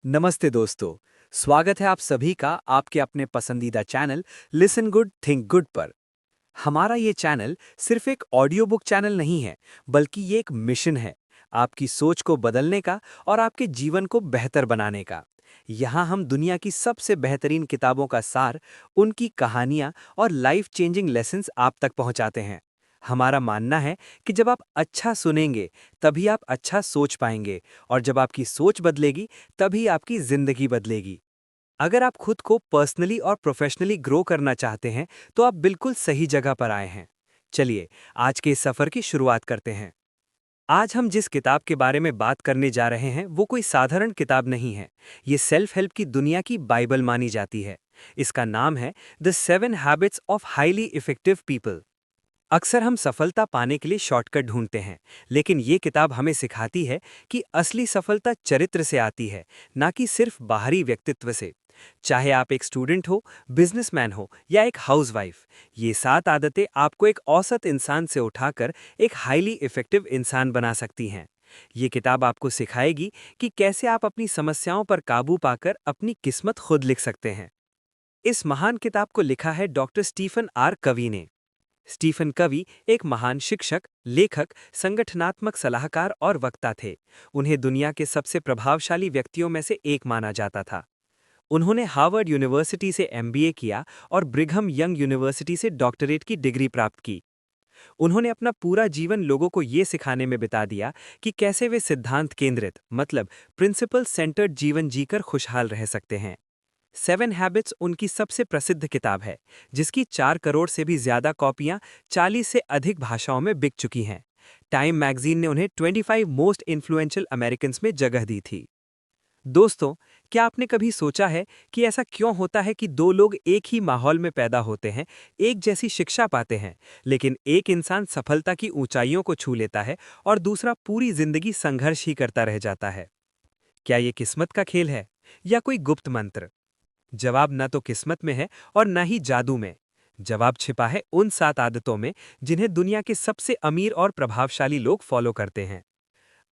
नमस्ते दोस्तों। स्वागत है आप सभी का आपके अपने पसंदीदा channel listen good think good पर। हमारा ये चैनल सिर्फ एक ऑडियो बुक चैनल नहीं है, बल्कि ये एक मिशन है, आपकी सोच को बदलने का और आपके जीवन को बेहतर बनाने का। यहाँ हम दुनिया की सबसे बेहतरीन किताबों का सार, उनकी कहानियाँ और लाइफ चेंजिंग लेसन्स आप तक पहुँचाते हैं। हमारा मानना है कि जब आप अच्छा सुनेंगे, तभी आप अच्छा सोच पाएंगे, और जब आपकी सोच बदलेगी, तभी आपकी जिंदगी बदलेगी। अगर आप खुद को पर्सनली और प्रोफेशनली ग्रो करना चाहते हैं, तो आप बिल्कुल सही जगह पर आए हैं। चलिए, आज के इस सफर की शुरुआत करते हैं। आज हम जिस किताब के बारे में बात करने जा रहे हैं, वो कोई साधारण किताब नहीं है। ये सेल्फ हेल्प की दुनिया की बाइबल मानी जाती है। इसका नाम है the 7 habits of highly effective people. अक्सर हम सफलता पाने के लिए शॉर्टकट ढूंढते हैं, लेकिन ये किताब हमें सिखाती है कि असली सफलता चरित्र से आती है, ना कि सिर्फ बाहरी व्यक्तित्व से। चाहे आप एक स्टूडेंट हो, बिजनेसमैन हो या एक हाउसवाइफ, ये 7 आदतें आपको एक औसत इंसान से उठाकर एक हाईली इफेक्टिव इंसान बना सकती हैं। ये किताब आपको सिखाएगी कि कैसे आप अपनी समस्याओं पर काबू पाकर अपनी किस्मत खुद लिख सकते हैं। इस महान किताब को लिखा है डॉक्टर स्टीफन आर कवी ने। स्टीफन कवी एक महान शिक्षक, लेखक, संगठनात्मक सलाहकार और वक्ता थे। उन्हें दुनिया के सबसे प्रभावशाली व्यक्तियों में से एक माना जाता था। उन्होंने हार्वर्ड यूनिवर्सिटी से एमबीए किया और ब्रिघम यंग यूनिवर्सिटी से डॉक्टरेट की डिग्री प्राप्त की। उन्होंने अपना पूरा जीवन लोगों को ये सिखाने में बिता दिया कि कैसे वे सिद्धांत केंद्रित, मतलब प्रिंसिपल सेंटर्ड जीवन जीकर खुशहाल रह सकते हैं। 7 हैबिट्स उनकी सबसे प्रसिद्ध किताब है, जिसकी 4 करोड़ से भी ज्यादा कॉपियां 40 से अधिक भाषाओं में बिक चुकी हैं। टाइम मैगजीन ने उन्हें 25 मोस्ट इन्फ्लुएंशियल अमेरिकन्स में जगह दी थी। दोस्तों, क्या आपने कभी सोचा है कि ऐसा क्यों होता है कि दो लोग एक ही माहौल में पैदा होते हैं, एक जैसी शिक्षा पाते हैं, लेकिन एक इंसान सफलता की ऊंचाइयों को छू लेता है और दूसरा पूरी जिंदगी संघर्ष ही करता रह जाता है? क्या ये किस्मत का खेल है, या कोई गुप्त मंत्र? जवाब न तो किस्मत में है और न ही जादू में। जवाब छिपा है उन 7 आदतों में, जिन्हें दुनिया के सबसे अमीर और प्रभावशाली लोग फॉलो करते हैं।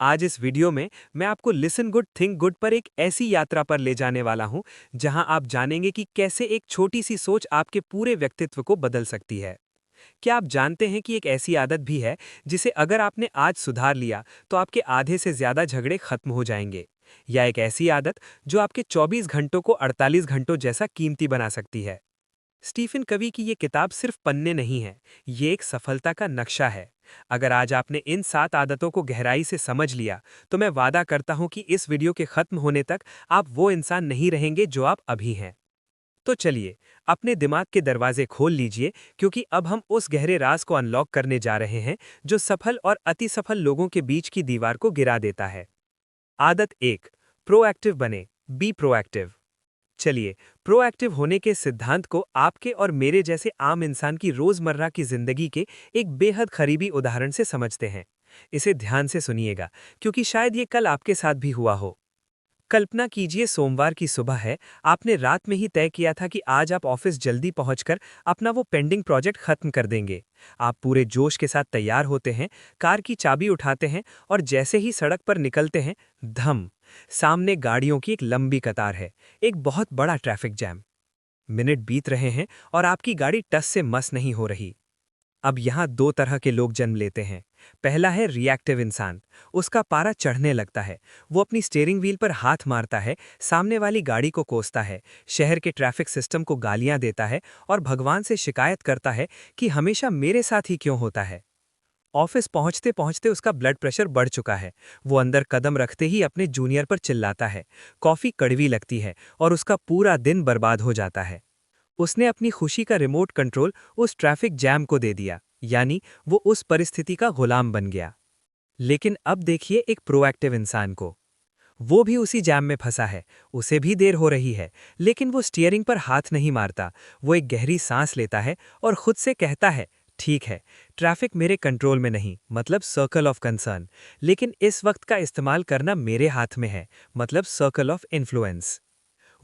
आज इस वीडियो में मैं आपको लिसन गुड थिंक गुड पर एक ऐसी यात्रा पर ले जाने वाला हूं, जहां आप जानेंगे कि कैसे एक छोटी सी सोच आपके पूरे व्यक्तित्व को बदल सकती है। क्या आप जानते हैं कि एक ऐसी आदत भी है जिसे अगर आपने आज सुधार लिया, तो आपके आधे से ज्यादा झगड़े खत्म हो जाएंगे? या एक ऐसी आदत जो आपके 24 घंटों को 48 घंटों जैसा कीमती बना सकती है? स्टीफन कवी की ये किताब सिर्फ पन्ने नहीं है, ये एक सफलता का नक्शा है। अगर आज आपने इन 7 आदतों को गहराई से समझ लिया, तो मैं वादा करता हूं कि इस वीडियो के खत्म होने तक आप वो इंसान नहीं रहेंगे जो आप अभी हैं। तो चलिए, अपने दिमाग के दरवाजे खोल लीजिए, क्योंकि अब हम उस गहरे राज को अनलॉक करने जा रहे हैं जो सफल और अति सफल लोगों के बीच की दीवार को गिरा देता है। आदत 1, प्रोएक्टिव बने, बी प्रोएक्टिव। चलिए, प्रोएक्टिव होने के सिद्धांत को आपके और मेरे जैसे आम इंसान की रोजमर्रा की जिंदगी के एक बेहद करीबी उदाहरण से समझते हैं। इसे ध्यान से सुनिएगा, क्योंकि शायद ये कल आपके साथ भी हुआ हो। कल्पना कीजिए, सोमवार की सुबह है। आपने रात में ही तय किया था कि आज आप ऑफिस जल्दी पहुंचकर अपना वो पेंडिंग प्रोजेक्ट खत्म कर देंगे। आप पूरे जोश के साथ तैयार होते हैं, कार की चाबी उठाते हैं और जैसे ही सड़क पर निकलते हैं, धम! सामने गाड़ियों की एक लंबी कतार है, एक बहुत बड़ा ट्रैफिक जैम। मिनट बीत रहे हैं और आपकी गाड़ी टस से मस नहीं हो रही। अब यहाँ दो तरह के लोग जन्म लेते हैं। पहला है रिएक्टिव इंसान। उसका पारा चढ़ने लगता है। वो अपनी स्टीयरिंग व्हील पर हाथ मारता है, सामने वाली गाड़ी को कोसता है, शहर के ट्रैफिक सिस्टम को गालियां देता है और भगवान से शिकायत करता है कि हमेशा मेरे साथ ही क्यों होता है। ऑफिस पहुंचते पहुंचते उसका ब्लड प्रेशर बढ़ चुका है। वो अंदर कदम रखते ही अपने जूनियर पर चिल्लाता है। कॉफी कड़वी लगती है और उसका पूरा दिन बर्बाद हो जाता है। उसने अपनी खुशी का रिमोट कंट्रोल उस ट्रैफिक जैम को दे दिया, यानी वो उस परिस्थिति का गुलाम बन गया। लेकिन अब देखिए एक प्रोएक्टिव इंसान को। वो भी उसी जैम में फंसा है, उसे भी देर हो रही है, लेकिन वो स्टीयरिंग पर हाथ नहीं मारता। वो एक गहरी सांस लेता है और खुद से कहता है, ठीक है, ट्रैफिक मेरे कंट्रोल में नहीं, मतलब सर्कल ऑफ कंसर्न, लेकिन इस वक्त का इस्तेमाल करना मेरे हाथ में है, मतलब सर्कल ऑफ इन्फ्लुएंस।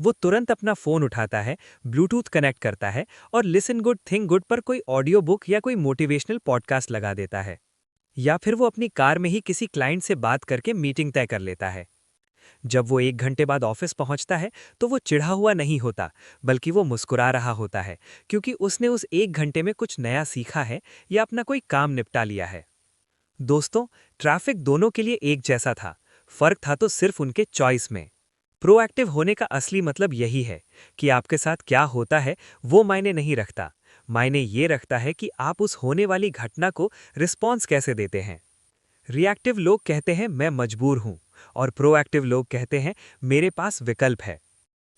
वो तुरंत अपना फोन उठाता है, ब्लूटूथ कनेक्ट करता है और लिसन गुड थिंक गुड पर कोई ऑडियो बुक या कोई मोटिवेशनल पॉडकास्ट लगा देता है। या फिर वो अपनी कार में ही किसी क्लाइंट से बात करके मीटिंग तय कर लेता है। जब वो 1 घंटे बाद ऑफिस पहुंचता है तो वो चिढ़ा हुआ नहीं होता, बल्कि वो मुस्कुरा रहा होता है, क्योंकि उसने उस 1 घंटे में कुछ नया सीखा है या अपना कोई काम निपटा लिया है। दोस्तों, ट्रैफिक दोनों के लिए एक जैसा था, फर्क था तो सिर्फ उनके चॉइस में। प्रोएक्टिव होने का असली मतलब यही है कि आपके साथ क्या होता है वो मायने नहीं रखता। मायने ये रखता है कि आप उस होने वाली घटना को रिस्पॉन्स कैसे देते हैं। रिएक्टिव लोग कहते हैं मैं मजबूर हूं, और प्रोएक्टिव लोग कहते हैं मेरे पास विकल्प है।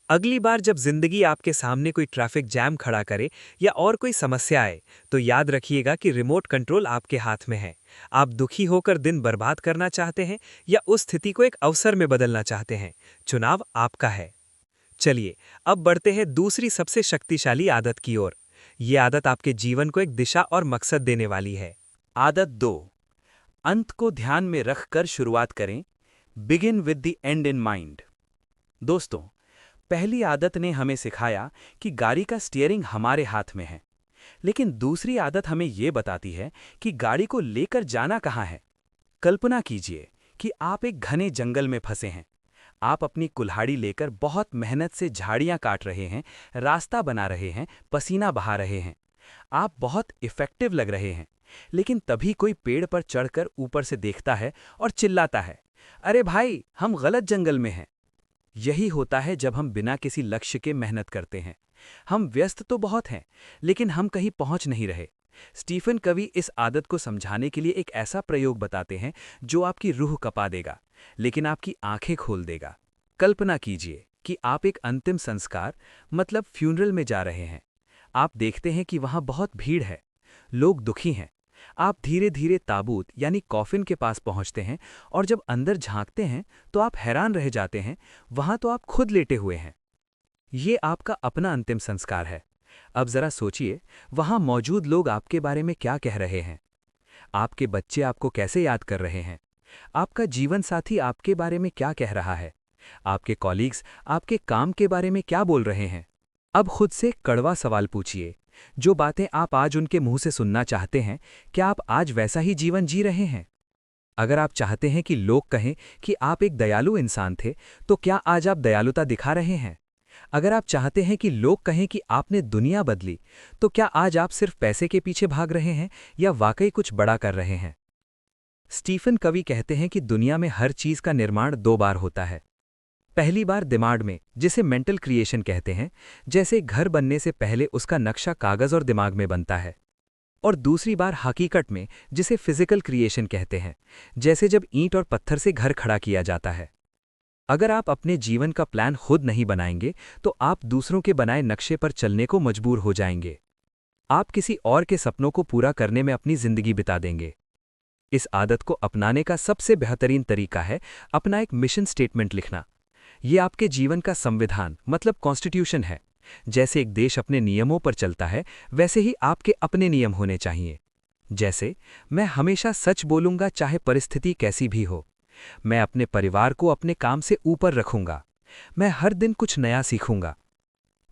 अगली बार जब जिंदगी आपके सामने कोई ट्रैफिक जैम खड़ा करे या और कोई समस्या आए, तो याद रखिएगा कि रिमोट कंट्रोल आपके हाथ में है। आप दुखी होकर दिन बर्बाद करना चाहते हैं या उस स्थिति को एक अवसर में बदलना चाहते हैं, चुनाव आपका है। चलिए, अब बढ़ते हैं दूसरी सबसे शक्तिशाली आदत की ओर। ये आदत आपके जीवन को एक दिशा और मकसद देने वाली है। आदत 2। अंत को ध्यान में रखकर शुरुआत करें। Begin with the and in mind. दोस्तों, पहली आदत ने हमें सिखाया कि गाड़ी का स्टीयरिंग हमारे हाथ में है, लेकिन दूसरी आदत हमें ये बताती है कि गाड़ी को लेकर जाना कहाँ है। कल्पना कीजिए कि आप एक घने जंगल में फंसे हैं। आप अपनी कुल्हाड़ी लेकर बहुत मेहनत से झाड़ियां काट रहे हैं, रास्ता बना रहे हैं, पसीना बहा रहे हैं। आप बहुत इफेक्टिव लग रहे हैं, लेकिन तभी कोई पेड़ पर चढ़कर ऊपर से देखता है और चिल्लाता है, अरे भाई, हम गलत जंगल में हैं। यही होता है जब हम बिना किसी लक्ष्य के मेहनत करते हैं। हम व्यस्त तो बहुत हैं, लेकिन हम कहीं पहुंच नहीं रहे। स्टीफन कवी इस आदत को समझाने के लिए एक ऐसा प्रयोग बताते हैं जो आपकी रूह कपा देगा, लेकिन आपकी आंखें खोल देगा। कल्पना कीजिए कि आप एक अंतिम संस्कार मतलब फ्यूनरल में जा रहे हैं। आप देखते हैं कि वहां बहुत भीड़ है, लोग दुखी हैं। आप धीरे धीरे ताबूत यानी कॉफिन के पास पहुंचते हैं, और जब अंदर झांकते हैं तो आप हैरान रह जाते हैं, वहां तो आप खुद लेटे हुए हैं। ये आपका अपना अंतिम संस्कार है। अब जरा सोचिए, वहां मौजूद लोग आपके बारे में क्या कह रहे हैं। आपके बच्चे आपको कैसे याद कर रहे हैं। आपका जीवन साथी आपके बारे में क्या कह रहा है। आपके कॉलीग्स आपके काम के बारे में क्या बोल रहे हैं। अब खुद से कड़वा सवाल पूछिए, जो बातें आप आज उनके मुंह से सुनना चाहते हैं, क्या आप आज वैसा ही जीवन जी रहे हैं। अगर आप चाहते हैं कि लोग कहें कि आप एक दयालु इंसान थे, तो क्या आज आप दयालुता दिखा रहे हैं। अगर आप चाहते हैं कि लोग कहें कि आपने दुनिया बदली, तो क्या आज आप सिर्फ पैसे के पीछे भाग रहे हैं या वाकई कुछ बड़ा कर रहे हैं। स्टीफन कवी कहते हैं कि दुनिया में हर चीज का निर्माण 2 बार होता है। पहली बार दिमाग में, जिसे मेंटल क्रिएशन कहते हैं, जैसे घर बनने से पहले उसका नक्शा कागज और दिमाग में बनता है। और दूसरी बार हकीकत में, जिसे फिजिकल क्रिएशन कहते हैं, जैसे जब ईंट और पत्थर से घर खड़ा किया जाता है। अगर आप अपने जीवन का प्लान खुद नहीं बनाएंगे, तो आप दूसरों के बनाए नक्शे पर चलने को मजबूर हो जाएंगे। आप किसी और के सपनों को पूरा करने में अपनी जिंदगी बिता देंगे। इस आदत को अपनाने का सबसे बेहतरीन तरीका है अपना एक मिशन स्टेटमेंट लिखना। ये आपके जीवन का संविधान मतलब कॉन्स्टिट्यूशन है। जैसे एक देश अपने नियमों पर चलता है, वैसे ही आपके अपने नियम होने चाहिए। जैसे, मैं हमेशा सच बोलूंगा चाहे परिस्थिति कैसी भी हो। मैं अपने परिवार को अपने काम से ऊपर रखूंगा। मैं हर दिन कुछ नया सीखूंगा।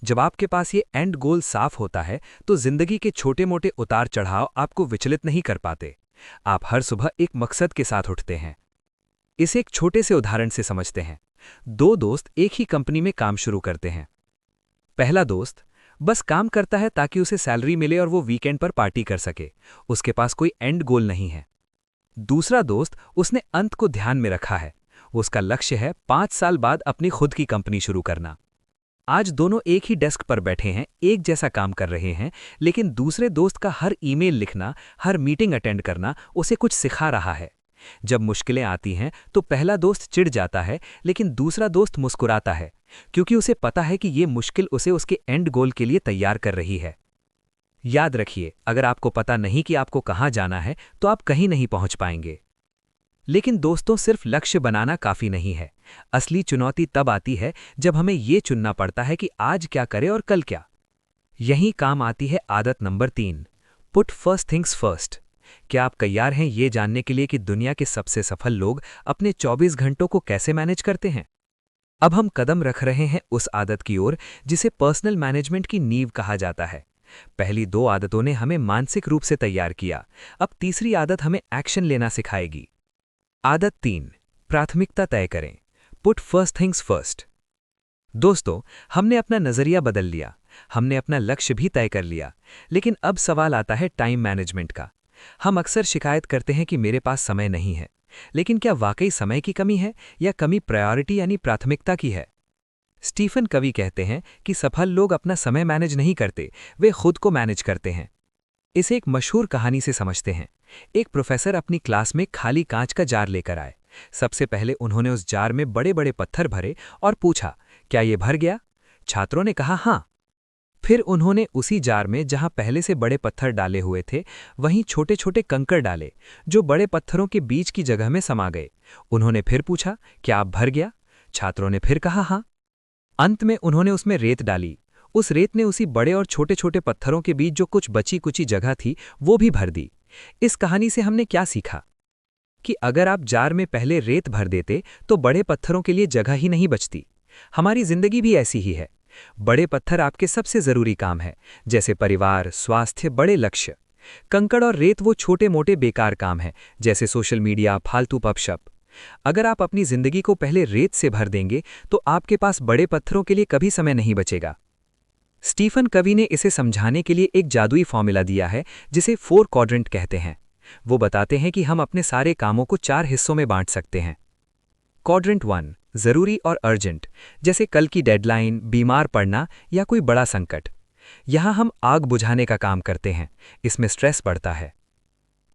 जब आपके पास ये एंड गोल साफ होता है, तो जिंदगी के छोटे मोटे उतार चढ़ाव आपको विचलित नहीं कर पाते। आप हर सुबह एक मकसद के साथ उठते हैं। इसे एक छोटे से उदाहरण से समझते हैं। 2 दोस्त एक ही कंपनी में काम शुरू करते हैं। पहला दोस्त बस काम करता है ताकि उसे सैलरी मिले और वो वीकेंड पर पार्टी कर सके। उसके पास कोई एंड गोल नहीं है। दूसरा दोस्त, उसने अंत को ध्यान में रखा है। उसका लक्ष्य है 5 साल बाद अपनी खुद की कंपनी शुरू करना। आज दोनों एक ही डेस्क पर बैठे हैं, एक जैसा काम कर रहे हैं, लेकिन दूसरे दोस्त का हर ईमेल लिखना, हर मीटिंग अटेंड करना उसे कुछ सिखा रहा है। जब मुश्किलें आती हैं तो पहला दोस्त चिढ़ जाता है, लेकिन दूसरा दोस्त मुस्कुराता है, क्योंकि उसे पता है कि ये मुश्किल उसे उसके एंड गोल के लिए तैयार कर रही है। याद रखिए, अगर आपको पता नहीं कि आपको कहाँ जाना है, तो आप कहीं नहीं पहुंच पाएंगे। लेकिन दोस्तों, सिर्फ लक्ष्य बनाना काफी नहीं है। असली चुनौती तब आती है जब हमें ये चुनना पड़ता है कि आज क्या करें और कल क्या। यहीं काम आती है आदत number 3, put first things first. क्या आप तैयार हैं ये जानने के लिए कि दुनिया के सबसे सफल लोग अपने 24 घंटों को कैसे मैनेज करते हैं। अब हम कदम रख रहे हैं उस आदत की ओर जिसे पर्सनल मैनेजमेंट की नींव कहा जाता है। पहली 2 आदतों ने हमें मानसिक रूप से तैयार किया, अब तीसरी आदत हमें एक्शन लेना सिखाएगी। आदत 3, प्राथमिकता तय करें। Put first things first. दोस्तों, हमने अपना नजरिया बदल लिया, हमने अपना लक्ष्य भी तय कर लिया, लेकिन अब सवाल आता है टाइम मैनेजमेंट का। हम अक्सर शिकायत करते हैं कि मेरे पास समय नहीं है, लेकिन क्या वाकई समय की कमी है या कमी प्रायोरिटी यानी प्राथमिकता की है? स्टीफन कवी कहते हैं कि सफल लोग अपना समय मैनेज नहीं करते, वे खुद को मैनेज करते हैं। इसे एक मशहूर कहानी से समझते हैं। एक प्रोफेसर अपनी क्लास में खाली कांच का जार लेकर आए। सबसे पहले उन्होंने उस जार में बड़े बड़े पत्थर भरे और पूछा, क्या ये भर गया? छात्रों ने कहा हाँ। फिर उन्होंने उसी जार में जहां पहले से बड़े पत्थर डाले हुए थे, वहीं छोटे छोटे कंकड़ डाले, जो बड़े पत्थरों के बीच की जगह में समा गए। उन्होंने फिर पूछा, क्या अब भर गया? छात्रों ने फिर कहा हाँ। अंत में उन्होंने उसमें रेत डाली। उस रेत ने उसी बड़े और छोटे छोटे पत्थरों के बीच जो कुछ बची कुची जगह थी, वो भी भर दी। इस कहानी से हमने क्या सीखा? कि अगर आप जार में पहले रेत भर देते तो बड़े पत्थरों के लिए जगह ही नहीं बचती। हमारी जिंदगी भी ऐसी ही है। बड़े पत्थर आपके सबसे जरूरी काम है, जैसे परिवार, स्वास्थ्य, बड़े लक्ष्य। कंकड़ और रेत वो छोटे मोटे बेकार काम हैं, जैसे सोशल मीडिया, फालतू गपशप। अगर आप अपनी जिंदगी को पहले रेत से भर देंगे तो आपके पास बड़े पत्थरों के लिए कभी समय नहीं बचेगा। स्टीफन कवी ने इसे समझाने के लिए एक जादुई फॉर्मूला दिया है, जिसे 4 क्वाड्रेंट कहते हैं। वो बताते हैं कि हम अपने सारे कामों को 4 हिस्सों में बांट सकते हैं। क्वाड्रेंट 1 जरूरी और अर्जेंट, जैसे कल की डेडलाइन, बीमार पड़ना या कोई बड़ा संकट। यहां हम आग बुझाने का काम करते हैं, इसमें स्ट्रेस बढ़ता है।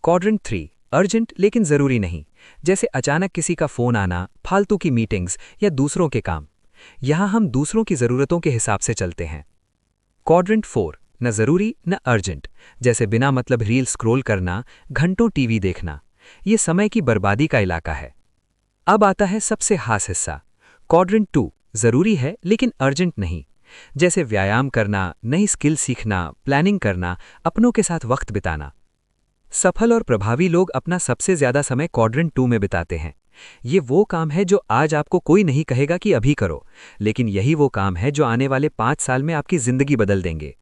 क्वाड्रेंट 3 अर्जेंट लेकिन जरूरी नहीं, जैसे अचानक किसी का फोन आना, फालतू की मीटिंग्स या दूसरों के काम। यहां हम दूसरों की जरूरतों के हिसाब से चलते हैं। क्वाड्रेंट 4 न जरूरी न अर्जेंट, जैसे बिना मतलब रील स्क्रॉल करना, घंटों टीवी देखना। ये समय की बर्बादी का इलाका है। अब आता है सबसे खास हिस्सा, क्वाड्रेंट 2 जरूरी है लेकिन अर्जेंट नहीं, जैसे व्यायाम करना, नई स्किल सीखना, प्लानिंग करना, अपनों के साथ वक्त बिताना। सफल और प्रभावी लोग अपना सबसे ज्यादा समय क्वाड्रेंट 2 में बिताते हैं। ये वो काम है जो आज आपको कोई नहीं कहेगा कि अभी करो, लेकिन यही वो काम है जो आने वाले 5 साल में आपकी जिंदगी बदल देंगे।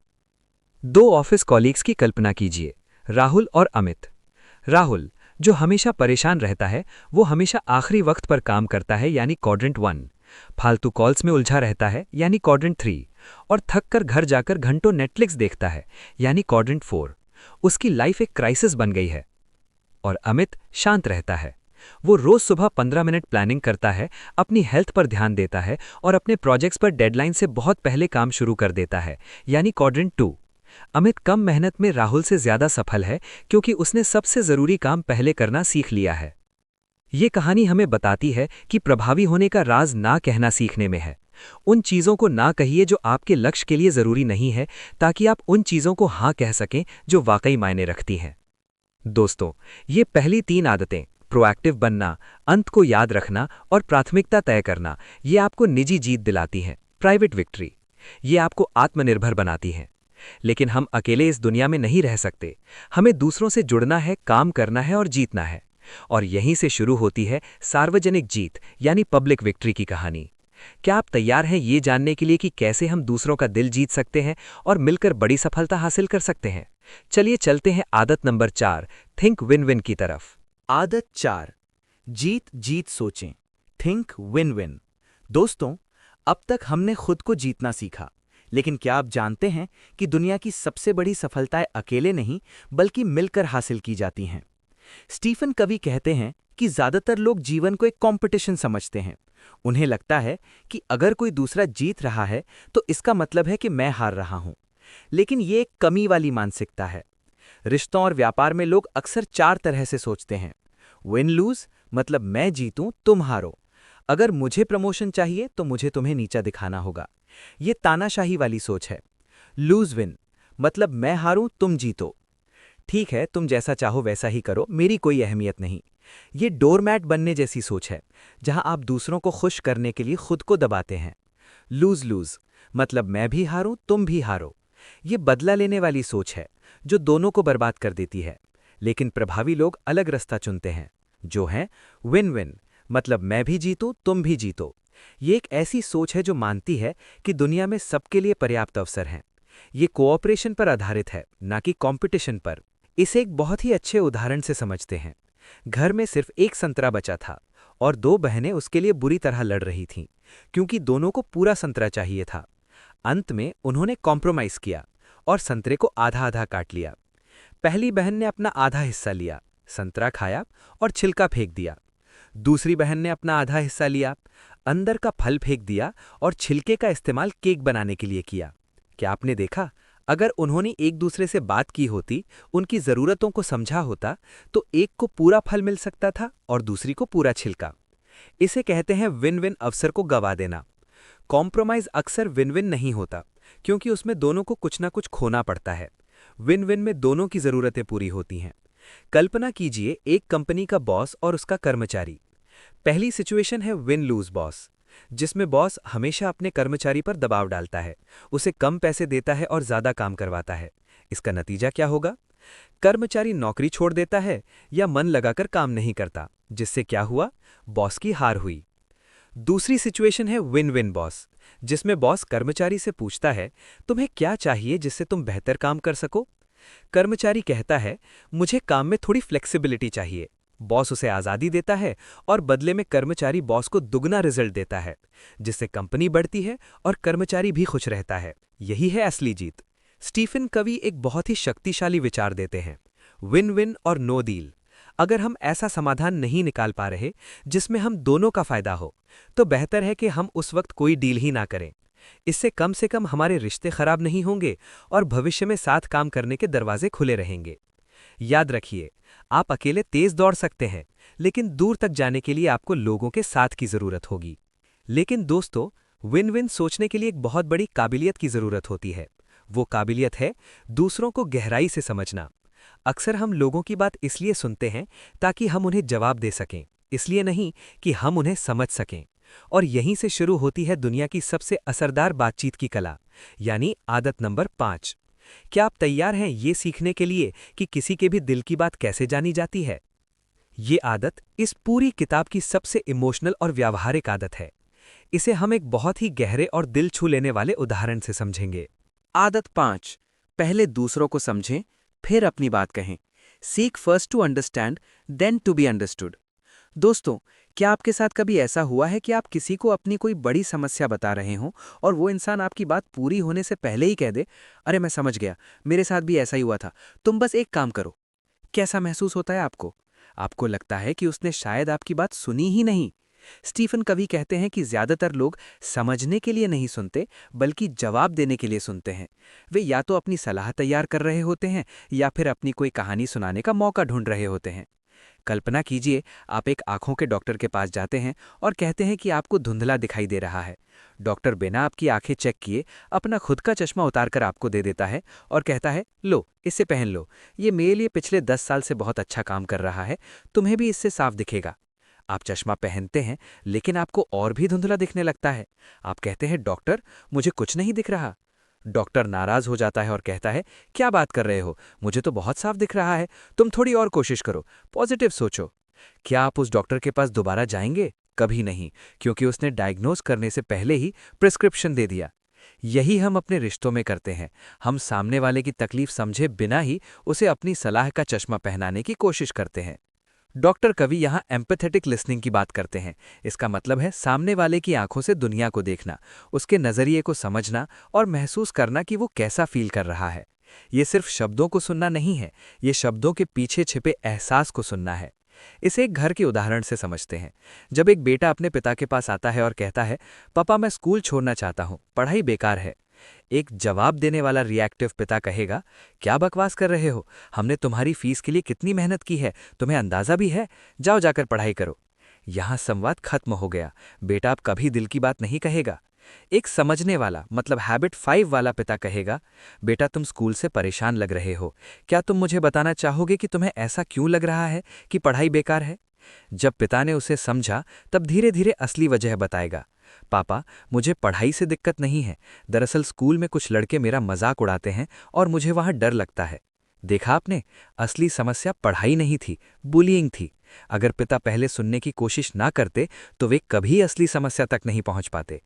2 ऑफिस कॉलीग्स की कल्पना कीजिए, राहुल और अमित। राहुल, जो हमेशा परेशान रहता है, वो हमेशा आखिरी वक्त पर काम करता है यानी क्वाड्रेंट 1। फालतू कॉल्स में उलझा रहता है यानी क्वाड्रेंट 3। और थक कर घर जाकर घंटों नेटफ्लिक्स देखता है यानी क्वाड्रेंट 4। उसकी लाइफ एक क्राइसिस बन गई है। और अमित शांत रहता है। वो रोज सुबह 15 मिनट प्लानिंग करता है, अपनी हेल्थ पर ध्यान देता है और अपने प्रोजेक्ट्स पर डेडलाइन से बहुत पहले काम शुरू कर देता है यानी क्वाड्रेंट 2। अमित कम मेहनत में राहुल से ज्यादा सफल है, क्योंकि उसने सबसे जरूरी काम पहले करना सीख लिया है। ये कहानी हमें बताती है कि प्रभावी होने का राज ना कहना सीखने में है। उन चीजों को ना कहिए जो आपके लक्ष्य के लिए जरूरी नहीं है, ताकि आप उन चीजों को हाँ कह सकें जो वाकई मायने रखती हैं। दोस्तों, ये पहली 3 आदतें, प्रोएक्टिव बनना, अंत को याद रखना और प्राथमिकता तय करना, ये आपको निजी जीत दिलाती हैं, प्राइवेट विक्ट्री। ये आपको आत्मनिर्भर बनाती हैं। लेकिन हम अकेले इस दुनिया में नहीं रह सकते। हमें दूसरों से जुड़ना है, काम करना है और जीतना है। और यहीं से शुरू होती है सार्वजनिक जीत यानी पब्लिक विक्ट्री की कहानी। क्या आप तैयार हैं ये जानने के लिए कि कैसे हम दूसरों का दिल जीत सकते हैं और मिलकर बड़ी सफलता हासिल कर सकते हैं? चलिए चलते हैं आदत नंबर 4, थिंक विन विन की तरफ। आदत 4 जीत जीत सोचें, थिंक विन विन। दोस्तों, अब तक हमने खुद को जीतना सीखा, लेकिन क्या आप जानते हैं कि दुनिया की सबसे बड़ी सफलताएं अकेले नहीं बल्कि मिलकर हासिल की जाती हैं। स्टीफन कवी कहते हैं कि ज्यादातर लोग जीवन को एक कंपटीशन समझते हैं। उन्हें लगता है कि अगर कोई दूसरा जीत रहा है तो इसका मतलब है कि मैं हार रहा हूं। लेकिन ये एक कमी वाली मानसिकता है। रिश्तों और व्यापार में लोग अक्सर 4 तरह से सोचते हैं। विन लूज मतलब मैं जीतूं तुम हारो। अगर मुझे प्रमोशन चाहिए तो मुझे तुम्हें नीचा दिखाना होगा। ये तानाशाही वाली सोच है। लूज विन मतलब मैं हारूं तुम जीतो। ठीक है, तुम जैसा चाहो वैसा ही करो, मेरी कोई अहमियत नहीं। ये डोरमैट बनने जैसी सोच है, जहां आप दूसरों को खुश करने के लिए खुद को दबाते हैं। लूज लूज मतलब मैं भी हारूं तुम भी हारो। ये बदला लेने वाली सोच है, जो दोनों को बर्बाद कर देती है। लेकिन प्रभावी लोग अलग रास्ता चुनते हैं, जो है विन विन मतलब मैं भी जीतूं तुम भी जीतो। ये एक ऐसी सोच है जो मानती है कि दुनिया में सबके लिए पर्याप्त अवसर हैं। ये कोऑपरेशन पर आधारित है, ना कि कंपटीशन पर। इसे एक बहुत ही अच्छे उदाहरण से समझते हैं। घर में सिर्फ एक संतरा बचा था और दो बहनें उसके लिए बुरी तरह लड़ रही थीं, क्योंकि दोनों को पूरा संतरा चाहिए था। अंत में उन्होंने कॉम्प्रोमाइज़ किया और संतरे को आधा-आधा काट लिया। पहली बहन ने अपना आधा हिस्सा लिया, संतरा खाया और छिलका फेंक दिया। दूसरी बहन ने अपना आधा हिस्सा लिया, अंदर का फल फेंक दिया और छिलके का इस्तेमाल केक बनाने के लिए किया। क्या आपने देखा, अगर उन्होंने एक दूसरे से बात की होती, उनकी ज़रूरतों को समझा होता, तो एक को पूरा फल मिल सकता था और दूसरी को पूरा छिलका। इसे कहते हैं विन विन अवसर को गवा देना। कॉम्प्रोमाइज़ अक्सर विन विन नहीं होता, क्योंकि उसमें दोनों को कुछ ना कुछ खोना पड़ता है। विन विन में दोनों की ज़रूरतें पूरी होती हैं। कल्पना कीजिए, एक कंपनी का बॉस और उसका कर्मचारी। पहली सिचुएशन है विन लूज बॉस, जिसमें बॉस हमेशा अपने कर्मचारी पर दबाव डालता है, उसे कम पैसे देता है और ज़्यादा काम करवाता है। इसका नतीजा क्या होगा? कर्मचारी नौकरी छोड़ देता है या मन लगाकर काम नहीं करता, जिससे क्या हुआ? बॉस की हार हुई। दूसरी सिचुएशन है विन विन बॉस, जिसमें बॉस कर्मचारी से पूछता है, तुम्हें क्या चाहिए जिससे तुम बेहतर काम कर सको? कर्मचारी कहता है, मुझे काम में थोड़ी फ्लेक्सिबिलिटी चाहिए। बॉस उसे आज़ादी देता है और बदले में कर्मचारी बॉस को दुगना रिजल्ट देता है, जिससे कंपनी बढ़ती है और कर्मचारी भी खुश रहता है। यही है असली जीत। स्टीफन कवी एक बहुत ही शक्तिशाली विचार देते हैं, विन विन और नो डील। अगर हम ऐसा समाधान नहीं निकाल पा रहे जिसमें हम दोनों का फायदा हो, तो बेहतर है कि हम उस वक्त कोई डील ही ना करें। इससे कम से कम हमारे रिश्ते खराब नहीं होंगे और भविष्य में साथ काम करने के दरवाजे खुले रहेंगे। याद रखिए, आप अकेले तेज दौड़ सकते हैं, लेकिन दूर तक जाने के लिए आपको लोगों के साथ की जरूरत होगी। लेकिन दोस्तों, विन विन सोचने के लिए एक बहुत बड़ी काबिलियत की जरूरत होती है। वो काबिलियत है दूसरों को गहराई से समझना। अक्सर हम लोगों की बात इसलिए सुनते हैं ताकि हम उन्हें जवाब दे सकें, इसलिए नहीं कि हम उन्हें समझ सकें। और यहीं से शुरू होती है दुनिया की सबसे असरदार बातचीत की कला, यानी आदत नंबर 5। क्या आप तैयार हैं ये सीखने के लिए कि किसी के भी दिल की बात कैसे जानी जाती है? ये आदत इस पूरी किताब की सबसे इमोशनल और व्यावहारिक आदत है। इसे हम एक बहुत ही गहरे और दिल छू लेने वाले उदाहरण से समझेंगे। आदत 5, पहले दूसरों को समझें, फिर अपनी बात कहें। Seek first to understand, then to be understood. दोस्तों, क्या आपके साथ कभी ऐसा हुआ है कि आप किसी को अपनी कोई बड़ी समस्या बता रहे हों और वो इंसान आपकी बात पूरी होने से पहले ही कह दे, अरे मैं समझ गया, मेरे साथ भी ऐसा ही हुआ था, तुम बस एक काम करो। कैसा महसूस होता है आपको? आपको लगता है कि उसने शायद आपकी बात सुनी ही नहीं। स्टीफन कवी कहते हैं कि ज्यादातर लोग समझने के लिए नहीं सुनते, बल्कि जवाब देने के लिए सुनते हैं। वे या तो अपनी सलाह तैयार कर रहे होते हैं या फिर अपनी कोई कहानी सुनाने का मौका ढूंढ रहे होते हैं। कल्पना कीजिए, आप एक आंखों के डॉक्टर के पास जाते हैं और कहते हैं कि आपको धुंधला दिखाई दे रहा है। डॉक्टर बिना आपकी आंखें चेक किए अपना खुद का चश्मा उतारकर आपको दे देता है और कहता है, लो इसे पहन लो, ये मेरे लिए पिछले 10 साल से बहुत अच्छा काम कर रहा है, तुम्हें भी इससे साफ दिखेगा। आप चश्मा पहनते हैं, लेकिन आपको और भी धुंधला दिखने लगता है। आप कहते हैं, डॉक्टर मुझे कुछ नहीं दिख रहा। डॉक्टर नाराज हो जाता है और कहता है, क्या बात कर रहे हो, मुझे तो बहुत साफ दिख रहा है, तुम थोड़ी और कोशिश करो, पॉजिटिव सोचो। क्या आप उस डॉक्टर के पास दोबारा जाएंगे? कभी नहीं, क्योंकि उसने डायग्नोज करने से पहले ही प्रिस्क्रिप्शन दे दिया। यही हम अपने रिश्तों में करते हैं। हम सामने वाले की तकलीफ समझे बिना ही उसे अपनी सलाह का चश्मा पहनाने की कोशिश करते हैं। डॉक्टर कवि यहाँ एम्पैथेटिक लिसनिंग की बात करते हैं। इसका मतलब है सामने वाले की आंखों से दुनिया को देखना, उसके नज़रिए को समझना और महसूस करना कि वो कैसा फील कर रहा है। ये सिर्फ शब्दों को सुनना नहीं है, ये शब्दों के पीछे छिपे एहसास को सुनना है। इसे एक घर के उदाहरण से समझते हैं। जब एक बेटा अपने पिता के पास आता है और कहता है, पापा मैं स्कूल छोड़ना चाहता हूँ, पढ़ाई बेकार है। एक जवाब देने वाला रिएक्टिव पिता कहेगा, क्या बकवास कर रहे हो, हमने तुम्हारी फीस के लिए कितनी मेहनत की है, तुम्हें अंदाजा भी है, जाओ जाकर पढ़ाई करो। यहाँ संवाद खत्म हो गया, बेटा अब कभी दिल की बात नहीं कहेगा। एक समझने वाला मतलब हैबिट 5 वाला पिता कहेगा, बेटा तुम स्कूल से परेशान लग रहे हो, क्या तुम मुझे बताना चाहोगे कि तुम्हें ऐसा क्यों लग रहा है कि पढ़ाई बेकार है? जब पिता ने उसे समझा, तब धीरे धीरे असली वजह बताएगा, पापा मुझे पढ़ाई से दिक्कत नहीं है, दरअसल स्कूल में कुछ लड़के मेरा मजाक उड़ाते हैं और मुझे वहां डर लगता है। देखा आपने, असली समस्या पढ़ाई नहीं थी, बुलिंग थी। अगर पिता पहले सुनने की कोशिश ना करते तो वे कभी असली समस्या तक नहीं पहुंच पाते।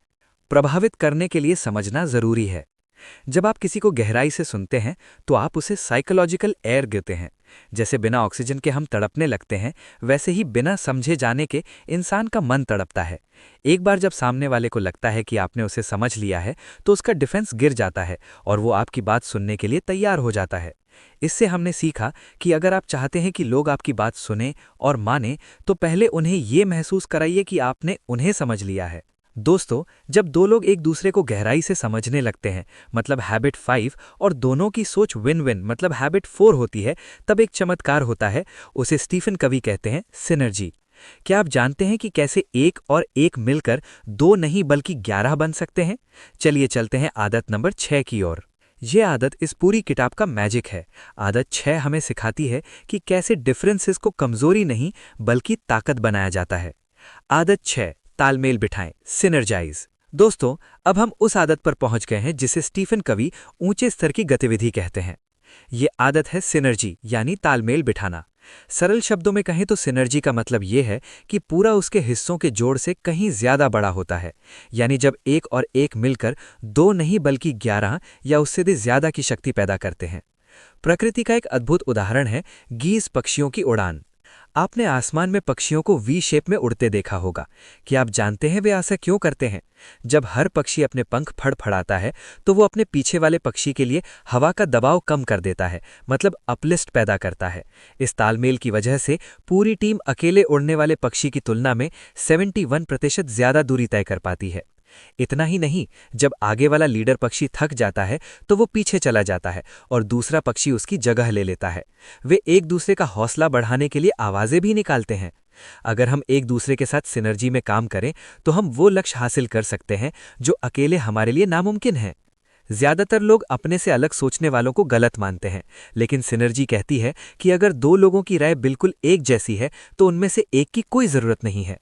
प्रभावित करने के लिए समझना जरूरी है। जब आप किसी को गहराई से सुनते हैं तो आप उसे साइकोलॉजिकल एयर देते हैं। जैसे बिना ऑक्सीजन के हम तड़पने लगते हैं, वैसे ही बिना समझे जाने के इंसान का मन तड़पता है। एक बार जब सामने वाले को लगता है कि आपने उसे समझ लिया है, तो उसका डिफेंस गिर जाता है और वो आपकी बात सुनने के लिए तैयार हो जाता है। इससे हमने सीखा कि अगर आप चाहते हैं कि लोग आपकी बात सुने और माने, तो पहले उन्हें ये महसूस कराइए कि आपने उन्हें समझ लिया है। दोस्तों, जब दो लोग एक दूसरे को गहराई से समझने लगते हैं, मतलब हैबिट 5, और दोनों की सोच विन विन मतलब हैबिट 4 होती है, तब एक चमत्कार होता है। उसे स्टीफन कवी कहते हैं सिनर्जी। क्या आप जानते हैं कि कैसे एक और एक मिलकर दो नहीं बल्कि 11 बन सकते हैं? चलिए चलते हैं आदत नंबर 6 की ओर। यह आदत इस पूरी किताब का मैजिक है। आदत 6 हमें सिखाती है कि कैसे डिफरेंसेस को कमजोरी नहीं बल्कि ताकत बनाया जाता है। आदत 6, तालमेल बिठाएं, सिनर्जाइज। दोस्तों, अब हम उस आदत पर पहुंच गए हैं जिसे स्टीफन कवी ऊंचे स्तर की गतिविधि कहते हैं। ये आदत है सिनर्जी यानी तालमेल बिठाना। सरल शब्दों में कहें तो सिनर्जी का मतलब यह है कि पूरा उसके हिस्सों के जोड़ से कहीं ज्यादा बड़ा होता है। यानी जब एक और एक मिलकर दो नहीं बल्कि 11 या उससे भी ज्यादा की शक्ति पैदा करते हैं। प्रकृति का एक अद्भुत उदाहरण है गीज पक्षियों की उड़ान। आपने आसमान में पक्षियों को वी शेप में उड़ते देखा होगा। क्या आप जानते हैं वे ऐसा क्यों करते हैं? जब हर पक्षी अपने पंख फड़फड़ाता है, तो वो अपने पीछे वाले पक्षी के लिए हवा का दबाव कम कर देता है, मतलब अपलिफ्ट पैदा करता है। इस तालमेल की वजह से पूरी टीम अकेले उड़ने वाले पक्षी की तुलना में 71% ज्यादा दूरी तय कर पाती है। इतना ही नहीं, जब आगे वाला लीडर पक्षी थक जाता है, तो वो पीछे चला जाता है और दूसरा पक्षी उसकी जगह ले लेता है। वे एक दूसरे का हौसला बढ़ाने के लिए आवाजें भी निकालते हैं। अगर हम एक दूसरे के साथ सिनर्जी में काम करें, तो हम वो लक्ष्य हासिल कर सकते हैं जो अकेले हमारे लिए नामुमकिन है। ज्यादातर लोग अपने से अलग सोचने वालों को गलत मानते हैं, लेकिन सिनर्जी कहती है कि अगर दो लोगों की राय बिल्कुल एक जैसी है, तो उनमें से एक की कोई जरूरत नहीं है।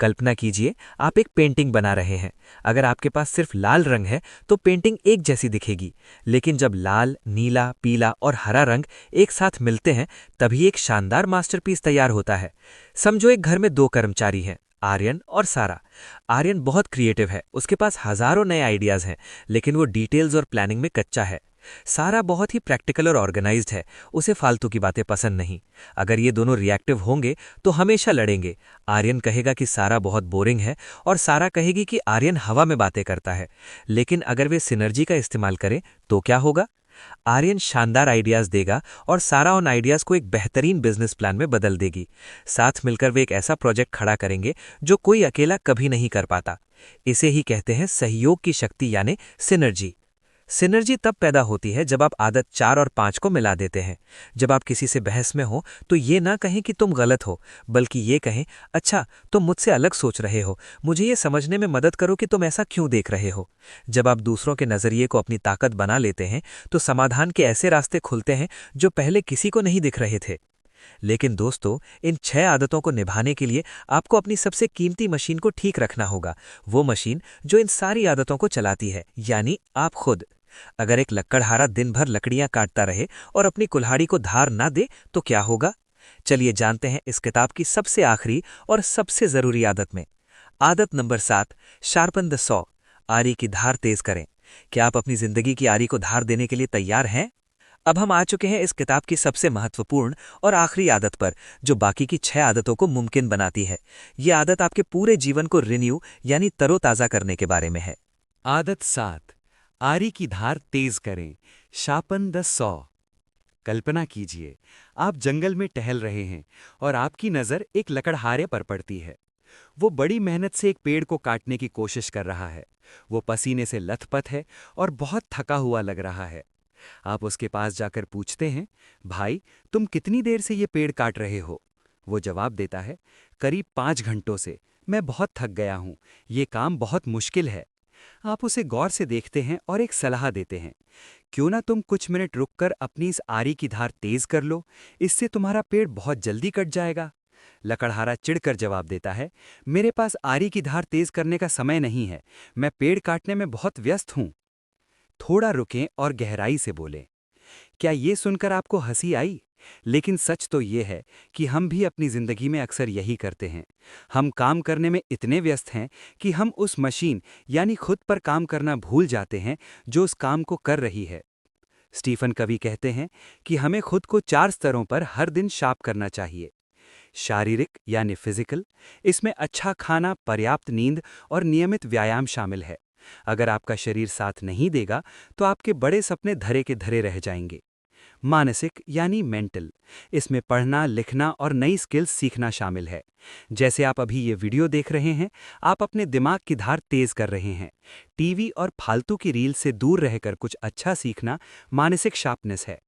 कल्पना कीजिए, आप एक पेंटिंग बना रहे हैं। अगर आपके पास सिर्फ लाल रंग है, तो पेंटिंग एक जैसी दिखेगी। लेकिन जब लाल, नीला, पीला और हरा रंग एक साथ मिलते हैं, तभी एक शानदार मास्टरपीस तैयार होता है। समझो एक घर में दो कर्मचारी हैं, आर्यन और सारा। आर्यन बहुत क्रिएटिव है, उसके पास हजारों नए आइडियाज हैं, लेकिन वो डिटेल्स और प्लानिंग में कच्चा है। सारा बहुत ही प्रैक्टिकल और ऑर्गेनाइज्ड है, उसे फालतू की बातें पसंद नहीं। अगर ये दोनों रिएक्टिव होंगे तो हमेशा लड़ेंगे। आर्यन कहेगा कि सारा बहुत बोरिंग है और सारा कहेगी कि आर्यन हवा में बातें करता है। लेकिन अगर वे सिनर्जी का इस्तेमाल करें तो क्या होगा? आर्यन शानदार आइडियाज देगा और सारा उन आइडियाज को एक बेहतरीन बिजनेस प्लान में बदल देगी। साथ मिलकर वे एक ऐसा प्रोजेक्ट खड़ा करेंगे जो कोई अकेला कभी नहीं कर पाता। इसे ही कहते हैं सहयोग की शक्ति यानी सिनर्जी। सिनर्जी तब पैदा होती है जब आप आदत 4 और 5 को मिला देते हैं। जब आप किसी से बहस में हो, तो ये ना कहें कि तुम गलत हो, बल्कि ये कहें, अच्छा तुम मुझसे अलग सोच रहे हो, मुझे ये समझने में मदद करो कि तुम ऐसा क्यों देख रहे हो। जब आप दूसरों के नजरिए को अपनी ताकत बना लेते हैं, तो समाधान के ऐसे रास्ते खुलते हैं जो पहले किसी को नहीं दिख रहे थे। लेकिन दोस्तों, इन 6 आदतों को निभाने के लिए आपको अपनी सबसे कीमती मशीन को ठीक रखना होगा। वो मशीन जो इन सारी आदतों को चलाती है, यानी आप खुद। अगर एक लकड़हारा दिन भर लकड़ियां काटता रहे और अपनी कुल्हाड़ी को धार ना दे, तो क्या होगा? चलिए जानते हैं इस किताब की सबसे आखिरी और सबसे जरूरी आदत में। आदत नंबर 7, शार्पन द सॉ, आरी की धार तेज करें। क्या आप अपनी जिंदगी की आरी को धार देने के लिए तैयार हैं? अब हम आ चुके हैं इस किताब की सबसे महत्वपूर्ण और आखिरी आदत पर, जो बाकी की 6 आदतों को मुमकिन बनाती है। ये आदत आपके पूरे जीवन को रिन्यू यानी तरोताजा करने के बारे में है। आदत 7, आरी की धार तेज करें, शार्पन द सॉ। कल्पना कीजिए, आप जंगल में टहल रहे हैं और आपकी नज़र एक लकड़हारे पर पड़ती है। वो बड़ी मेहनत से एक पेड़ को काटने की कोशिश कर रहा है। वो पसीने से लथपथ है और बहुत थका हुआ लग रहा है। आप उसके पास जाकर पूछते हैं, भाई तुम कितनी देर से ये पेड़ काट रहे हो? वो जवाब देता है, करीब 5 घंटों से। मैं बहुत थक गया हूँ, ये काम बहुत मुश्किल है। आप उसे गौर से देखते हैं और एक सलाह देते हैं, क्यों ना तुम कुछ मिनट रुककर अपनी इस आरी की धार तेज कर लो, इससे तुम्हारा पेड़ बहुत जल्दी कट जाएगा। लकड़हारा चिढ़कर जवाब देता है, मेरे पास आरी की धार तेज करने का समय नहीं है, मैं पेड़ काटने में बहुत व्यस्त हूं। थोड़ा रुकें और गहराई से बोलें, क्या ये सुनकर आपको हंसी आई? लेकिन सच तो ये है कि हम भी अपनी ज़िंदगी में अक्सर यही करते हैं। हम काम करने में इतने व्यस्त हैं कि हम उस मशीन यानी खुद पर काम करना भूल जाते हैं जो उस काम को कर रही है। स्टीफन कवी कहते हैं कि हमें खुद को 4 स्तरों पर हर दिन शार्प करना चाहिए। शारीरिक यानी फिजिकल, इसमें अच्छा खाना, पर्याप्त नींद और नियमित व्यायाम शामिल है। अगर आपका शरीर साथ नहीं देगा तो आपके बड़े सपने धरे के धरे रह जाएंगे। मानसिक यानी मेंटल, इसमें पढ़ना, लिखना और नई स्किल्स सीखना शामिल है। जैसे आप अभी ये वीडियो देख रहे हैं, आप अपने दिमाग की धार तेज कर रहे हैं। टीवी और फालतू की रील से दूर रहकर कुछ अच्छा सीखना मानसिक शार्पनेस है।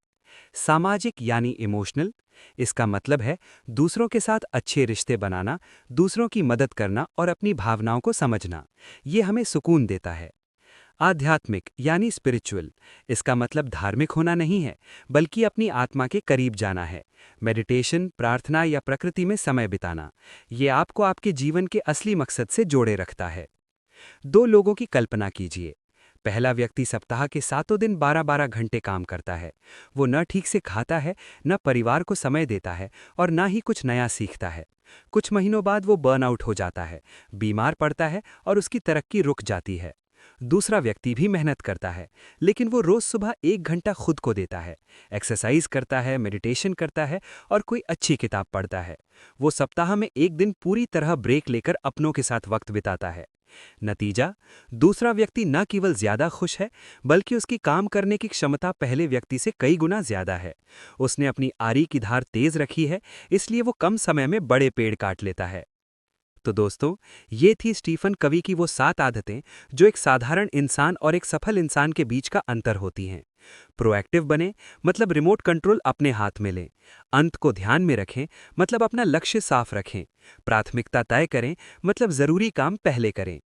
सामाजिक यानी इमोशनल, इसका मतलब है दूसरों के साथ अच्छे रिश्ते बनाना, दूसरों की मदद करना और अपनी भावनाओं को समझना। ये हमें सुकून देता है। आध्यात्मिक यानी स्पिरिचुअल, इसका मतलब धार्मिक होना नहीं है, बल्कि अपनी आत्मा के करीब जाना है। मेडिटेशन, प्रार्थना या प्रकृति में समय बिताना, ये आपको आपके जीवन के असली मकसद से जोड़े रखता है। 2 लोगों की कल्पना कीजिए। पहला व्यक्ति सप्ताह के 7 दिन 12-12 घंटे काम करता है। वो न ठीक से खाता है, न परिवार को समय देता है और न ही कुछ नया सीखता है। कुछ महीनों बाद वो बर्नआउट हो जाता है, बीमार पड़ता है और उसकी तरक्की रुक जाती है। दूसरा व्यक्ति भी मेहनत करता है, लेकिन वो रोज सुबह 1 घंटा खुद को देता है, एक्सरसाइज करता है, मेडिटेशन करता है और कोई अच्छी किताब पढ़ता है। वो सप्ताह में 1 दिन पूरी तरह ब्रेक लेकर अपनों के साथ वक्त बिताता है। नतीजा, दूसरा व्यक्ति न केवल ज्यादा खुश है, बल्कि उसकी काम करने की क्षमता पहले व्यक्ति से कई गुना ज्यादा है। उसने अपनी आरी की धार तेज रखी है, इसलिए वो कम समय में बड़े पेड़ काट लेता है। तो दोस्तों, ये थी स्टीफन कवी की वो 7 आदतें जो एक साधारण इंसान और एक सफल इंसान के बीच का अंतर होती हैं। प्रोएक्टिव बने, मतलब रिमोट कंट्रोल अपने हाथ में लें। अंत को ध्यान में रखें, मतलब अपना लक्ष्य साफ रखें। प्राथमिकता तय करें, मतलब जरूरी काम पहले करें।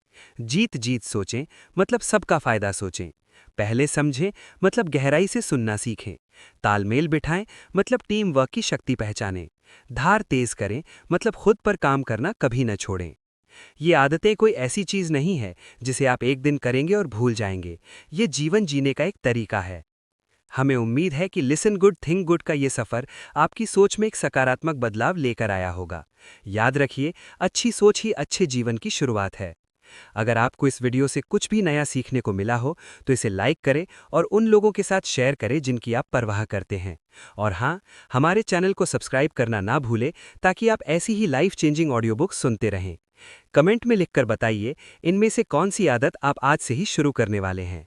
जीत जीत सोचें, मतलब सबका फायदा सोचें। पहले समझें, मतलब गहराई से सुनना सीखें। तालमेल बिठाएं, मतलब टीम वर्क की शक्ति पहचानें। धार तेज करें, मतलब खुद पर काम करना कभी न छोड़ें। ये आदतें कोई ऐसी चीज नहीं है जिसे आप एक दिन करेंगे और भूल जाएंगे। ये जीवन जीने का एक तरीका है। हमें उम्मीद है कि लिसन गुड थिंक गुड का ये सफर आपकी सोच में एक सकारात्मक बदलाव लेकर आया होगा। याद रखिए, अच्छी सोच ही अच्छे जीवन की शुरुआत है। अगर आपको इस वीडियो से कुछ भी नया सीखने को मिला हो तो इसे लाइक करें और उन लोगों के साथ शेयर करें जिनकी आप परवाह करते हैं। और हाँ, हमारे चैनल को सब्सक्राइब करना ना भूलें ताकि आप ऐसी ही लाइफ चेंजिंग ऑडियो बुक सुनते रहें। कमेंट में लिखकर बताइए इनमें से कौन सी आदत आप आज से ही शुरू करने वाले हैं।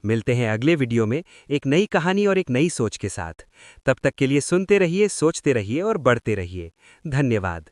मिलते हैं अगले वीडियो में एक नई कहानी और एक नई सोच के साथ। तब तक के लिए सुनते रहिए, सोचते रहिए और बढ़ते रहिए। धन्यवाद।